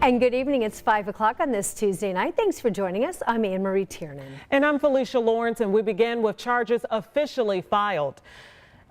And good evening. It's 5 o'clock on this Tuesday night. Thanks for joining us. I'm Anne Marie Tiernan. And I'm Felicia Lawrence, and we begin with charges officially filed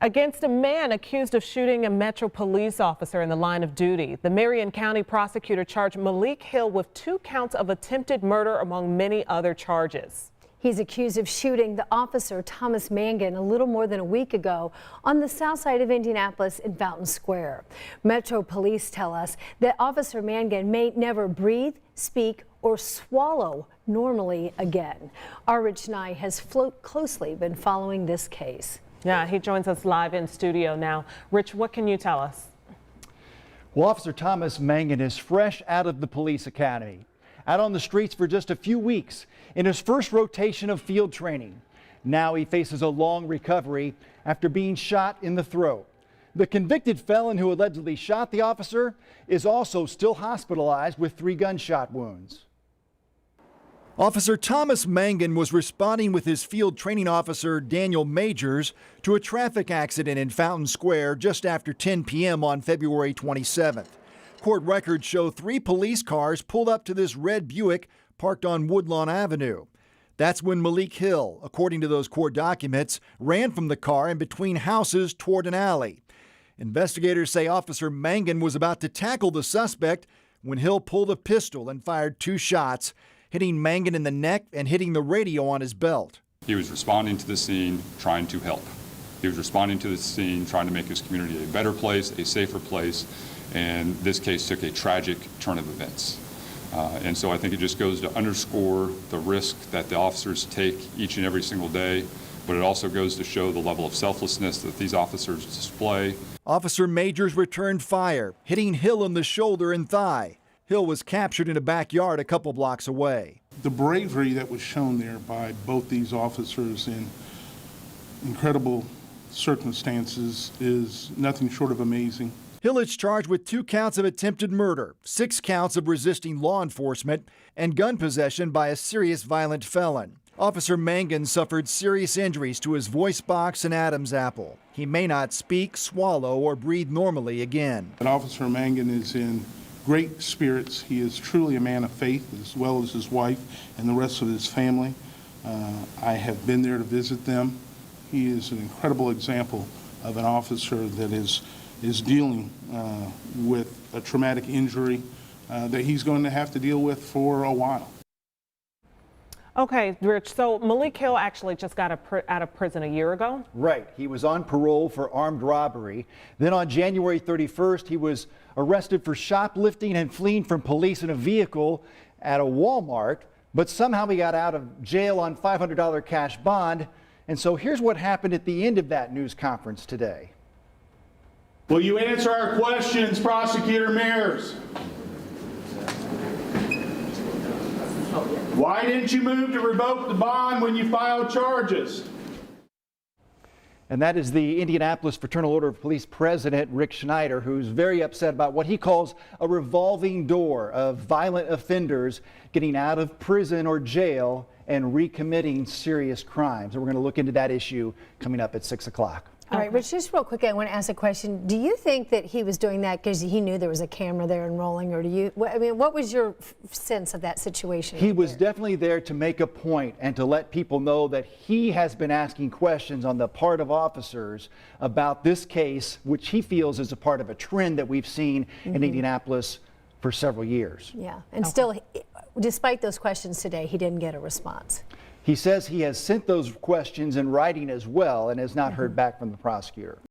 against a man accused of shooting a Metro police officer in the line of duty. The Marion County prosecutor charged Mylik Hill with 2 counts of attempted murder among many other charges. He's accused of shooting the officer Thomas Mangan a little more than a week ago on the south side of Indianapolis in Fountain Square. Metro police tell us that Officer Mangan may never breathe, speak, or swallow normally again. Our Rich Nye has closely been following this case. Yeah, he joins us live in studio now. Rich, what can you tell us? Well, Officer Thomas Mangan is fresh out of the police academy, out on the streets for just a few weeks in his first rotation of field training. Now he faces a long recovery after being shot in the throat. The convicted felon who allegedly shot the officer is also still hospitalized with 3 gunshot wounds. Officer Thomas Mangan was responding with his field training officer Daniel Majors to a traffic accident in Fountain Square just after 10 p.m. on February 27th. Court records show 3 police cars pulled up to this red Buick parked on Woodlawn Avenue. That's when Mylik Hill, according to those court documents, ran from the car and between houses toward an alley. Investigators say Officer Mangan was about to tackle the suspect when Hill pulled a pistol and fired 2 shots, hitting Mangan in the neck and hitting the radio on his belt. He was responding to the scene, trying to help. He was responding to the scene, trying to make his community a better place, a safer place, and this case took a tragic turn of events. And so I think it just goes to underscore the risk that the officers take each and every single day, but it also goes to show the level of selflessness that these officers display. Officer Majors returned fire, hitting Hill in the shoulder and thigh. Hill was captured in a backyard a couple blocks away. The bravery that was shown there by both these officers in incredible circumstances is nothing short of amazing. Hill is charged with 2 counts of attempted murder, 6 counts of resisting law enforcement, and gun possession by a serious violent felon. Officer Mangan suffered serious injuries to his voice box and Adam's apple. He may not speak, swallow, or breathe normally again. But Officer Mangan is in great spirits. He is truly a man of faith, as well as his wife and the rest of his family. I have been there to visit them. He is an incredible example of an officer that is dealing with a traumatic injury that he's going to have to deal with for a while. Okay, Rich, so Mylik Hill actually just got out of prison a year ago? Right. He was on parole for armed robbery. Then on January 31st, he was arrested for shoplifting and fleeing from police in a vehicle at a Walmart, but somehow he got out of jail on $500 cash bond. And so here's what happened at the end of that news conference today. Will you answer our questions, Prosecutor Mears? Why didn't you move to revoke the bond when you filed charges? And that is the Indianapolis Fraternal Order of Police President, Rich Nye, who's very upset about what he calls a revolving door of violent offenders getting out of prison or jail and recommitting serious crimes. And we're going to look into that issue coming up at 6 o'clock. All right, Rich, just real quick, I want to ask a question. Do you think that he was doing that because he knew there was a camera there and rolling, or what was your sense of that situation? He was definitely there to make a point and to let people know that he has been asking questions on the part of officers about this case, which he feels is a part of a trend that we've seen in Indianapolis for several years. Yeah, and still, despite those questions today, he didn't get a response. He says he has sent those questions in writing as well and has not heard back from the prosecutor.